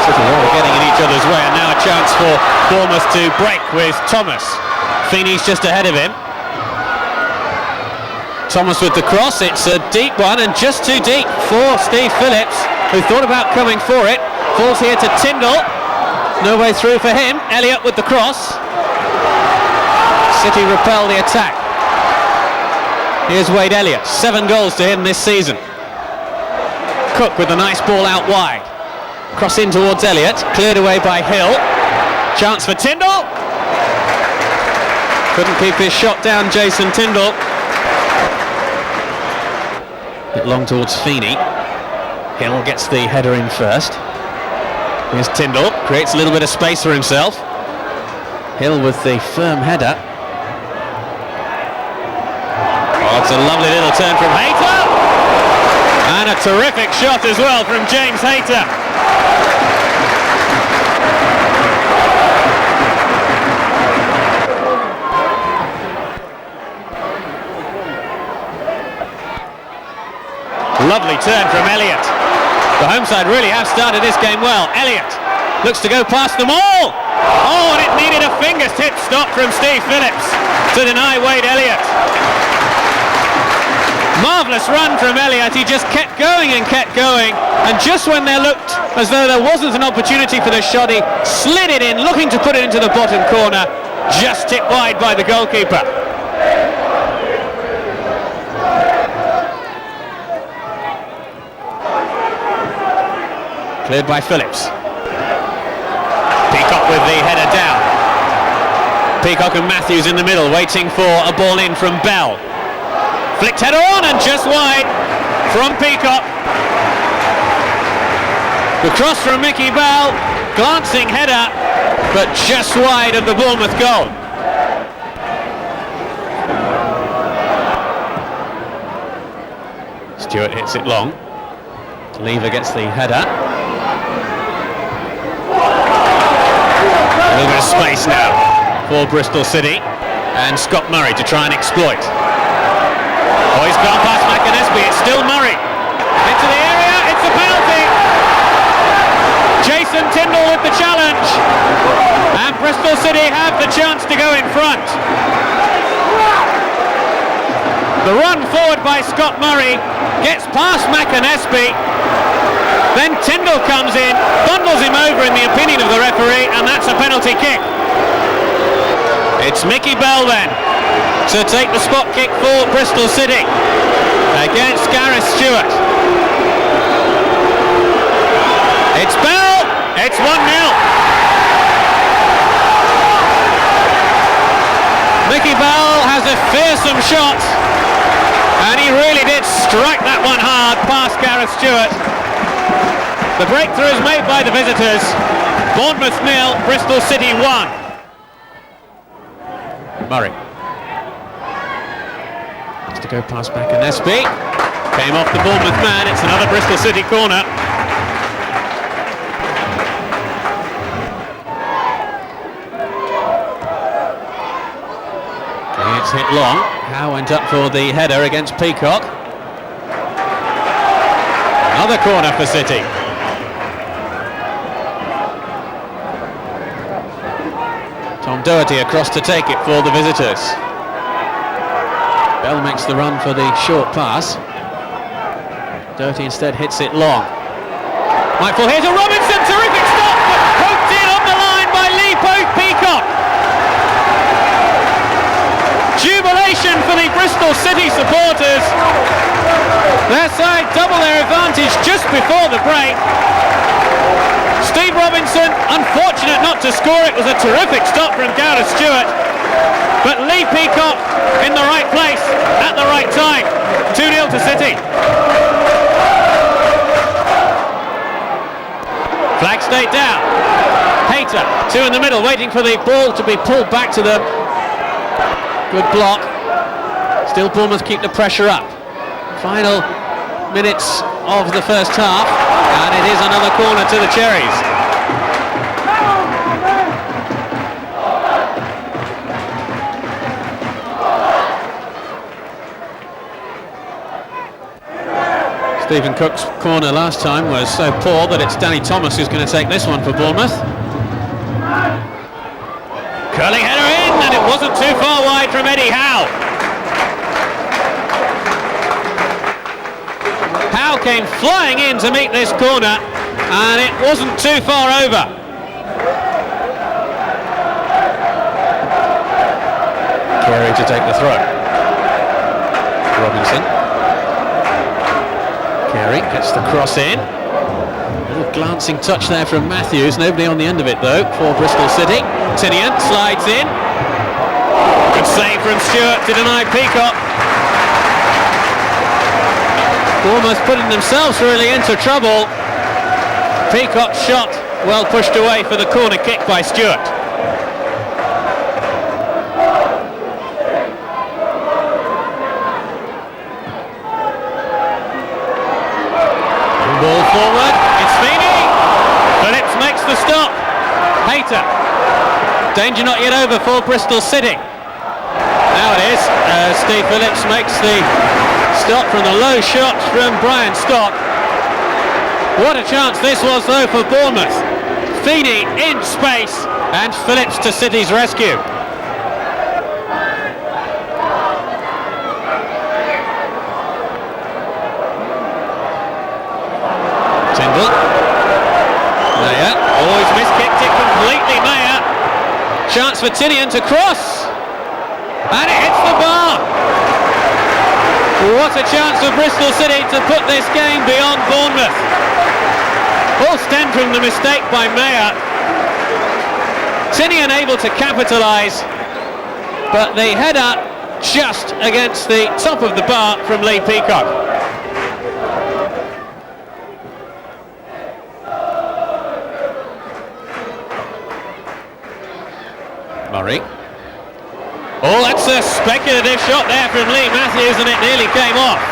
City all getting in each other's way, and now a chance for Bournemouth to break with Thomas. Feeney's just ahead of him. Thomas with the cross, it's a deep one and just too deep for Steve Phillips, who thought about coming for it. Falls here to Tyndall, no way through for him. Elliott with the cross. City repel the attack. Here's Wade Elliott, 7 goals to him this season. Cook with a nice ball out wide. Cross in towards Elliott, cleared away by Hill. Chance for Tyndall. Couldn't keep his shot down, Jason Tyndall. Bit long towards Feeney. Hill gets the header in first. Here's Tyndall, creates a little bit of space for himself. Hill with the firm header. Oh, it's a lovely little turn from Hayter. And a terrific shot as well from James Hayter. Lovely turn from Elliott. The home side really have started this game well. Elliott looks to go past them all. Oh, and it needed a fingertip stop from Steve Phillips to deny Wade Elliott. Marvellous run from Elliott. He just kept going and kept going. And just when there looked as though there wasn't an opportunity for the shot, he slid it in, looking to put it into the bottom corner. Just tipped wide by the goalkeeper. Cleared by Phillips. Peacock with the header down. Peacock and Matthews in the middle, waiting for a ball in from Bell. Flicked header on and just wide from Peacock. The cross from Mickey Bell, glancing header, but just wide of the Bournemouth goal. Stewart hits it long. Lever gets the header. A little bit of space now for Bristol City, and Scott Murray to try and exploit. Oh, he's gone past McAnesby. It's still Murray into the area. It's a penalty. Jason Tyndall with the challenge, and Bristol City have the chance to go in front. The run forward by Scott Murray gets past McAnesby. Then Tyndall comes in, bundles him over in the opinion of the referee, and that's a penalty kick. It's Mickey Bell then to take the spot kick for Bristol City against Gareth Stewart. It's Bell, it's 1-0. Mickey Bell has a fearsome shot, and he really did strike that one hard past Gareth Stewart. The breakthrough is made by the visitors. Bournemouth 0, Bristol City 1. Murray. Has to go past McAnesby. Came off the Bournemouth man. It's another Bristol City corner. It's hit long. Howe went up for the header against Peacock. Another corner for City. Tom Doherty across to take it for the visitors. Bell makes the run for the short pass. Doherty instead hits it long. Might fall here to Robinson, terrific stop, but poked in on the line by Lee Peacock. Jubilation for the Bristol City supporters. Their side double their advantage just before the break. Steve Robinson, unfortunate not to score. It was a terrific stop from Gareth Stewart. But Lee Peacock in the right place at the right time. 2-0 to City. Flag stayed down. Hayter, two in the middle, waiting for the ball to be pulled back to them. Good block. Still Bournemouth keep the pressure up. Final minutes of the first half, and it is another corner to the Cherries. Stephen Cook's corner last time was so poor that it's Danny Thomas who's going to take this one for Bournemouth. Curling header in, and it wasn't too far wide from Eddie Howe. Howe came flying in to meet this corner, and it wasn't too far over. Carey to take the throw. Robinson. Carey gets the cross in. A little glancing touch there from Matthews. Nobody on the end of it though for Bristol City. Tinian slides in. Good save from Stewart to deny Peacock. Bournemouth putting themselves really into trouble. Peacock's shot well pushed away for the corner kick by Stewart. Ball forward, it's Feeney. Phillips makes the stop. Hayter. Danger not yet over for Bristol City. Now it is. Steve Phillips makes the stop from the low shot from Brian Scott. What a chance this was though for Bournemouth. Feeney in space and Phillips to City's rescue. Tyndall. Mayer. Oh, he's miskicked it completely, Mayer. Chance for Tinian to cross. And it hits the bar. What a chance for Bristol City to put this game beyond Bournemouth. All stemmed from the mistake by Mayer. Tinian able to capitalise, but the header just against the top of the bar from Lee Peacock. Murray. Oh, that's a speculative shot there from Lee Matthews, and it nearly came off.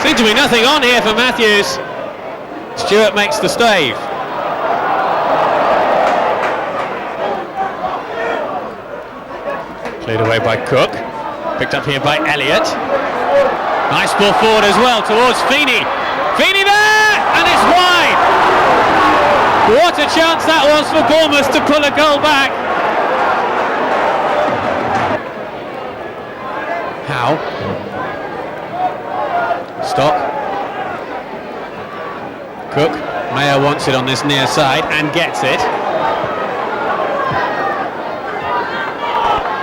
Seemed to be nothing on here for Matthews. Stewart makes the stave. Cleared away by Cook. Picked up here by Elliott. Nice ball forward as well towards Feeney. Feeney there! And it's wide! What a chance that was for Bournemouth to pull a goal back. How? Stop. Cook. Mayer wants it on this near side and gets it.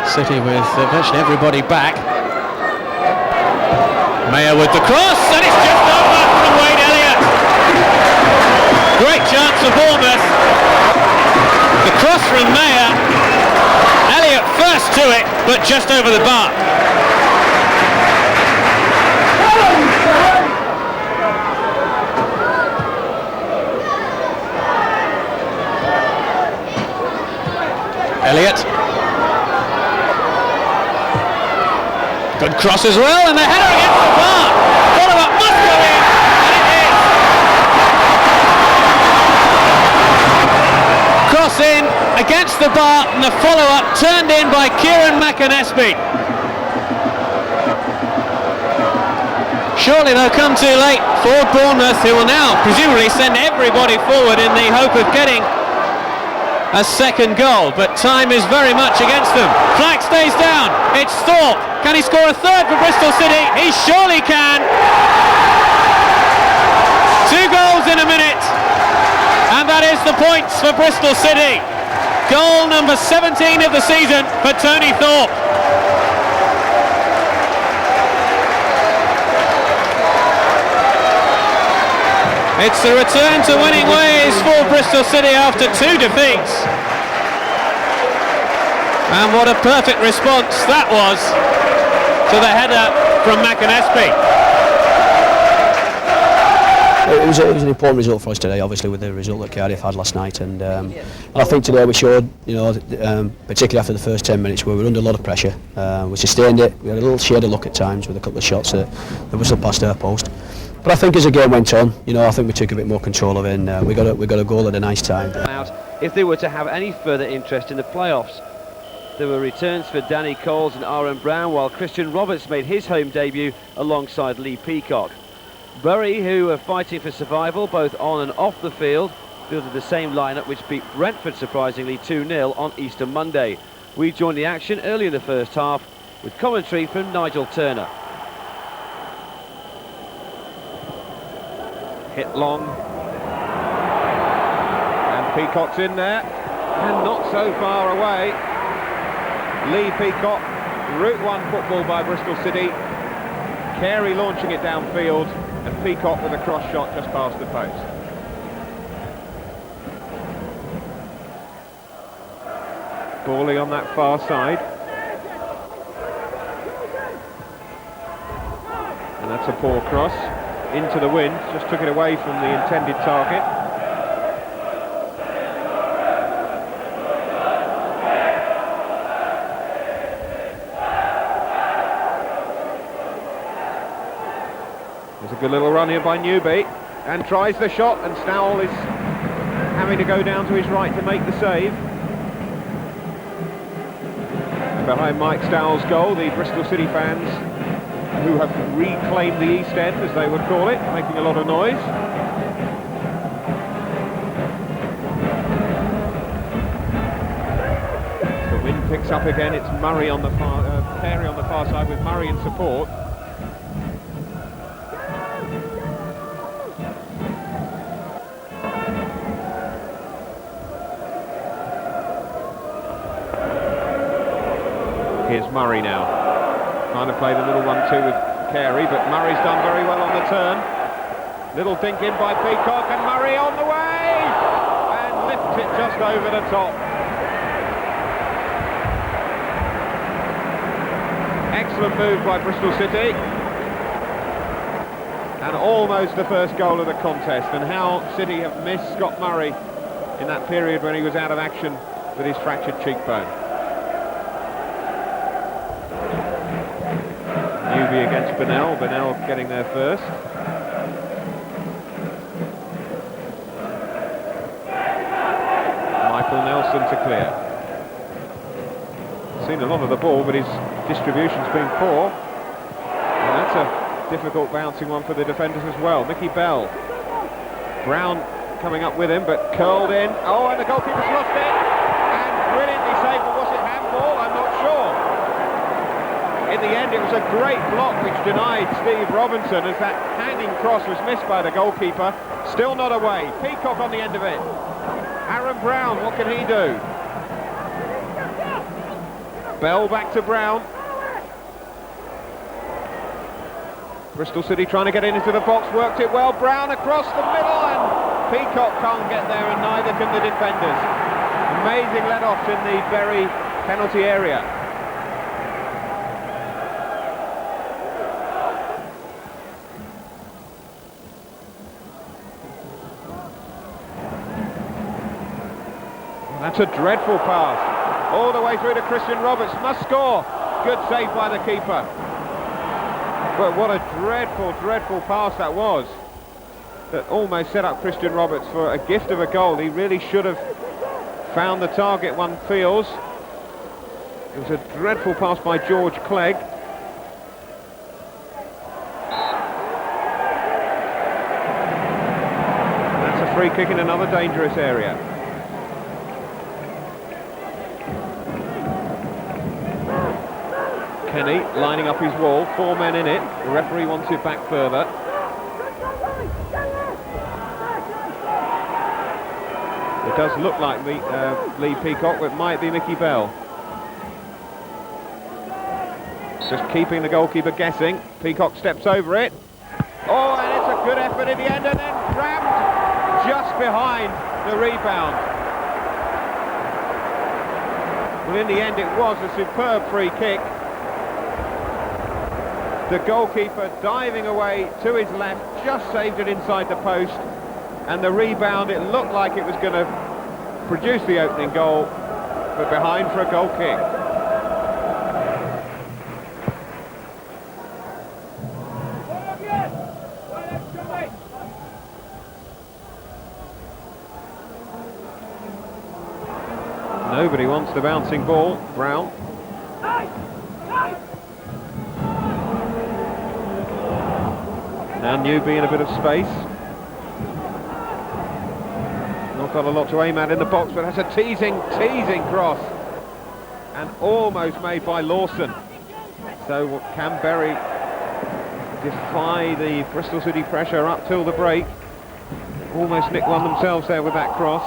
City with virtually everybody back. Mayer with the cross, and it's just over from Wade Elliott. Great chance for Bournemouth. The cross from Mayer. Elliott first to it, but just over the bar. Elliott. Good cross as well, and the header against the bar. Follow-up must go in, and it is. Cross in against the bar, and the follow-up turned in by Kieran McAnespie. Surely they'll come too late for Bournemouth, who will now presumably send everybody forward in the hope of getting a second goal, but time is very much against them. Flag stays down. It's Thorpe. Can he score a third for Bristol City? He surely can. 2 goals in a minute, and that is the points for Bristol City. Goal number 17 of the season for Tony Thorpe. It's the return to winning ways for Bristol City after 2 defeats. And what a perfect response that was to the header from McAnespie. It was an important result for us today, obviously, with the result that Cardiff had last night, and I think today we showed, particularly after the first 10 minutes, where we were under a lot of pressure. We sustained it. We had a little shade of luck at times with a couple of shots that whistled past our post. But I think as the game went on, I think we took a bit more control of it, and we got a goal at a nice time. If they were to have any further interest in the playoffs, there were returns for Danny Coles and Aaron Brown, while Christian Roberts made his home debut alongside Lee Peacock. Bury, who are fighting for survival both on and off the field, fielded the same lineup which beat Brentford surprisingly 2-0 on Easter Monday. We joined the action early in the first half with commentary from Nigel Turner. Hit long, and Peacock's in there, and not so far away. Lee Peacock, Route 1 football by Bristol City. Carey launching it downfield, and Peacock with a cross shot just past the post. Bally on that far side. And that's a poor cross into the wind, just took it away from the intended target. There's a good little run here by Newby, and tries the shot, and Stowell is having to go down to his right to make the save. And behind Mike Stowell's goal, the Bristol City fans, who have reclaimed the East End, as they would call it, making a lot of noise. The wind picks up again. It's Murray on the far, Carey on the far side with Murray in support. Here's Murray now, trying to play the little 1-2 with Carey, but Murray's done very well on the turn. Little dink in by Peacock, and Murray on the way! And lifts it just over the top. Excellent move by Bristol City. And almost the first goal of the contest. And how City have missed Scott Murray in that period when he was out of action with his fractured cheekbone. Newby against Bennell, Bennell getting there first. Michael Nelson to clear. Seen a lot of the ball, but his distribution's been poor. And that's a difficult bouncing one for the defenders as well. Mickey Bell. Brown coming up with him, but curled in. Oh, and the goalkeeper's lost it. And brilliantly saved, but was it handball? I'm not sure. In the end, it was a great block which denied Steve Robinson as that hanging cross was missed by the goalkeeper. Still not away. Peacock on the end of it. Aaron Brown, what can he do? Bell back to Brown. Bristol City trying to get into the box, worked it well. Brown across the middle, and Peacock can't get there, and neither can the defenders. Amazing let-offs in the Bury penalty area. That's a dreadful pass. All the way through to Christian Roberts. Must score. Good save by the keeper. But what a dreadful, dreadful pass that was. That almost set up Christian Roberts for a gift of a goal. He really should have found the target, one feels. It was a dreadful pass by George Clegg. That's a free kick in another dangerous area. Kenny lining up his wall, 4 men in it. The referee wants it back further. It does look like Lee Peacock, but it might be Mickey Bell. Just keeping the goalkeeper guessing. Peacock steps over it. Oh, and it's a good effort in the end, and then grabbed just behind the rebound. Well, in the end, it was a superb free kick. The goalkeeper diving away to his left, just saved it inside the post, and the rebound, it looked like it was going to produce the opening goal, but behind for a goal kick. Nobody wants the bouncing ball. Brown. Now Newby in a bit of space. Not got a lot to aim at in the box, but that's a teasing cross. And almost made by Lawson. So can Bury defy the Bristol City pressure up till the break? Almost nicked one themselves there with that cross.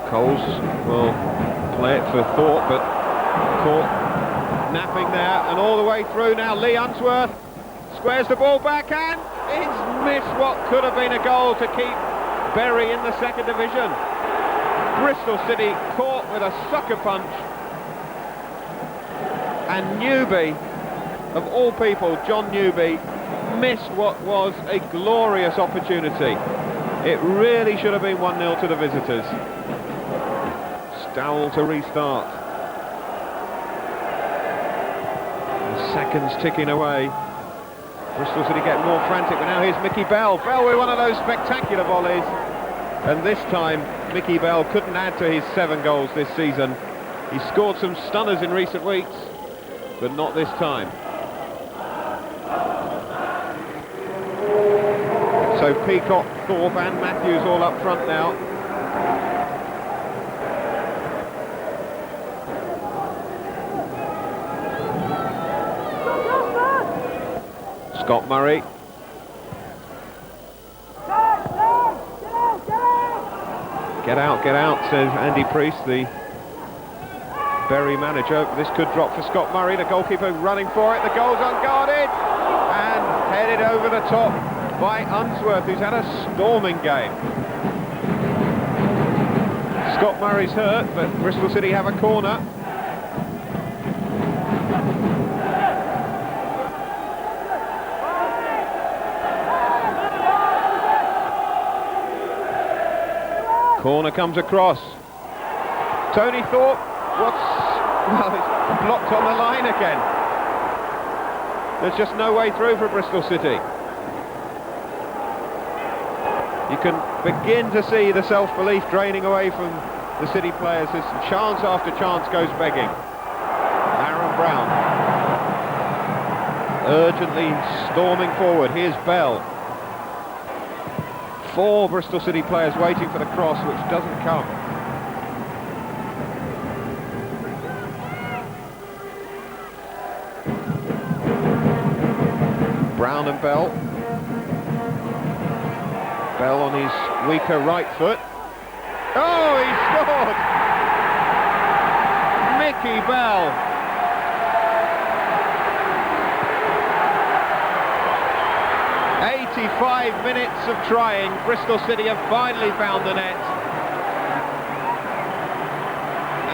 Coles will play it for Thorpe, but Thorpe napping there, and all the way through now. Lee Unsworth squares the ball back, and he's missed what could have been a goal to keep Bury in the second division. Bristol City caught with a sucker punch, and Newby, of all people, John Newby, missed what was a glorious opportunity. It really should have been 1-0 to the visitors. Stowell to restart. And seconds ticking away. Bristol City get more frantic, but now here's Mickey Bell. Bell with one of those spectacular volleys. And this time, Mickey Bell couldn't add to his 7 goals this season. He scored some stunners in recent weeks, but not this time. So Peacock, Thorpe and Matthews all up front now. Scott Murray. Get out, says Andy Priest, the Bury manager. This could drop for Scott Murray, the goalkeeper running for it. The goal's unguarded and headed over the top by Unsworth, who's had a storming game. Scott Murray's hurt, but Bristol City have a corner. Corner comes across. Tony Thorpe, well, it's blocked on the line again. There's just no way through for Bristol City. You can begin to see the self-belief draining away from the City players as chance after chance goes begging. Aaron Brown urgently storming forward. Here's Bell. 4 Bristol City players waiting for the cross, which doesn't come. Brown and Bell. Bell on his weaker right foot. Oh, he scored! Mickey Bell. "85 minutes of trying, Bristol City have finally found the net."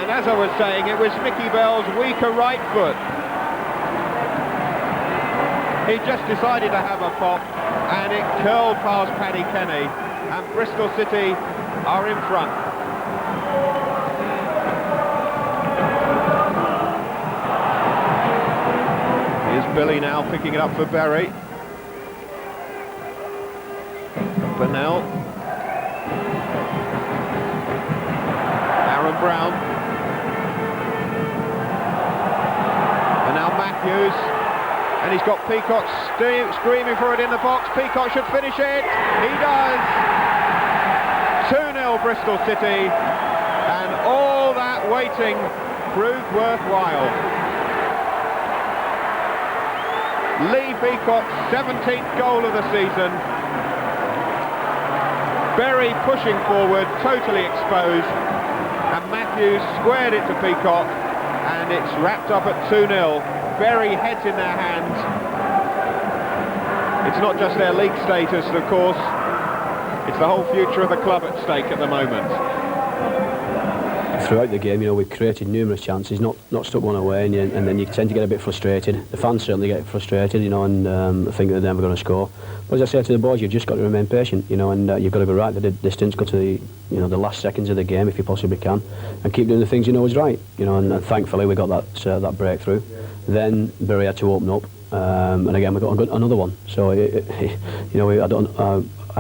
And as I was saying, it was Mickey Bell's weaker right foot. He just decided to have a pop, and it curled past Paddy Kenny, and Bristol City are in front. Here's Billy now picking it up for Berry. Burnell. Aaron Brown. And now Matthews. And he's got Peacock screaming for it in the box. Peacock should finish it. He does. 2-0 Bristol City. And all that waiting proved worthwhile. Lee Peacock's 17th goal of the season. Berry pushing forward, totally exposed. And Matthews squared it to Peacock. And it's wrapped up at 2-0. Berry heads in their hands. It's not just their league status, of course. It's the whole future of the club at stake at the moment. Throughout the game, we've created numerous chances, not stuck one away, and then you tend to get a bit frustrated. The fans certainly get frustrated, and think they're never going to score. But as I said to the boys, you've just got to remain patient, and you've got to be right at the distance, go to the last seconds of the game if you possibly can, and keep doing the things you know is right, and thankfully we got that breakthrough. Then Bury had to open up, and again we got another one. So I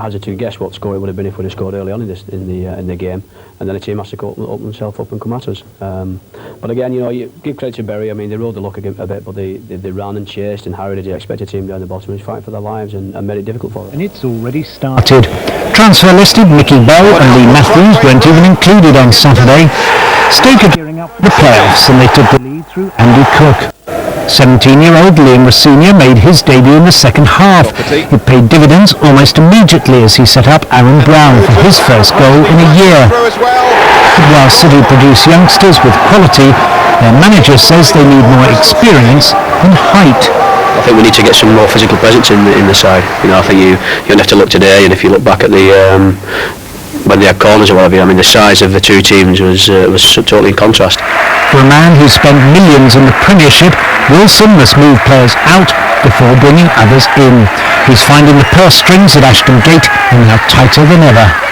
hazard to guess what score it would have been if we'd have scored early on in the game, and then the team has to open themselves up and come at us. But again, you give credit to Bury. I mean, they rode the luck a bit, but they ran and chased and harried as you expect a team down the bottom and fight for their lives and made it difficult for them. And it's already started. Transfer listed Mickey Bell and Lee Matthews weren't even included on Saturday. Stoke are gearing up for the playoffs, and they took the lead through Andy Cook. 17-year-old Liam Rosenior made his debut in the second half. It paid dividends almost immediately as he set up Aaron Brown for his first goal in a year. But while City produce youngsters with quality, their manager says they need more experience and height. I think we need to get some more physical presence in the side. I think you have to look today, and if you look back at the when they had corners or whatever. I mean, the size of the two teams was totally in contrast. For a man who spent millions in the Premiership, Wilson must move players out before bringing others in. He's finding the purse strings at Ashton Gate are now tighter than ever.